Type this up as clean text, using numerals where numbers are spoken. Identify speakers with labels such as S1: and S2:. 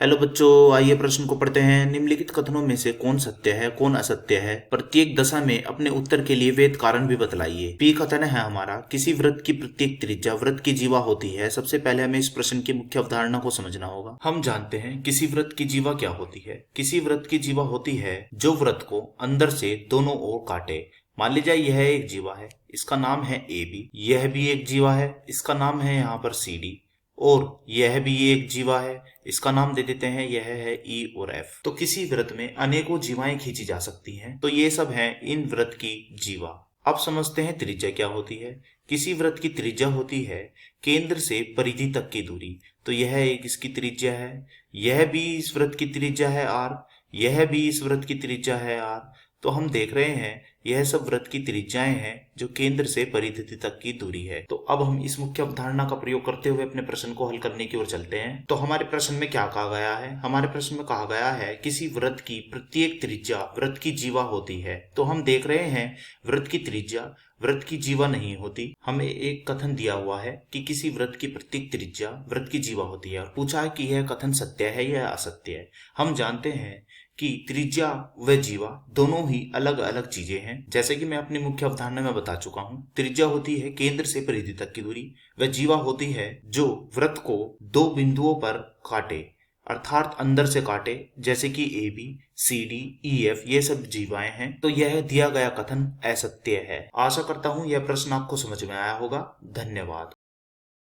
S1: Hello बच्चों, आइए प्रश्न को पढ़ते हैं। निम्नलिखित कथनों में से कौन सत्य है कौन असत्य है? प्रत्येक दशा में अपने उत्तर के लिए वेद कारण भी बतलाइए। पी कथन है हमारा, किसी वृत्त की प्रत्येक त्रिज्या वृत्त की जीवा होती है। सबसे पहले हमें इस प्रश्न की मुख्य अवधारणा को समझना होगा। हम जानते हैं किसी वृत्त की जीवा क्या होती है। किसी वृत्त की जीवा होती है जो वृत्त को अंदर से दोनों ओर काटे। मान लीजिए यह एक जीवा है, इसका नाम है ए बी। यह भी एक जीवा है, इसका नाम है यहाँ पर सी डी। और यह भी एक जीवा है, इसका नाम दे देते हैं, यह है ई और एफ। तो किसी वृत्त में अनेकों जीवाएं खींची जा सकती हैं। तो ये सब हैं इन वृत्त की जीवा। अब समझते हैं त्रिज्या क्या होती है। किसी वृत्त की त्रिज्या होती है केंद्र से परिधि तक की दूरी। तो यह एक इसकी त्रिज्या है, यह भी इस वृत्त की त्रिज्या है आर, यह भी इस वृत्त की त्रिज्या है आर। तो हम देख रहे हैं यह सब वृत्त की त्रिज्याएं हैं जो केंद्र से परिधि तक की दूरी है। तो अब हम इस मुख्य अवधारणा का प्रयोग करते हुए अपने प्रश्न को हल करने की ओर चलते हैं। तो हमारे प्रश्न में क्या कहा गया है? हमारे प्रश्न में कहा गया है किसी वृत्त की प्रत्येक त्रिज्या वृत्त की जीवा होती है। तो हम देख रहे हैं वृत्त की त्रिज्या वृत्त की जीवा नहीं होती। हमें एक कथन दिया हुआ है कि किसी वृत्त की प्रत्येक त्रिज्या वृत्त की जीवा होती है और पूछा है कि यह कथन सत्य है या असत्य है। हम जानते हैं कि त्रिज्या व जीवा दोनों ही अलग अलग चीजें हैं। जैसे कि मैं अपनी मुख्य अवधारणा में बता चुका हूँ, त्रिज्या होती है केंद्र से परिधि तक की दूरी, व जीवा होती है जो वृत्त को दो बिंदुओं पर काटे, अर्थात अंदर से काटे। जैसे कि A B C D E F ये सब जीवाएं हैं। तो यह दिया गया कथन असत्य है। आशा करता हूँ यह प्रश्न आपको समझ में आया होगा। धन्यवाद।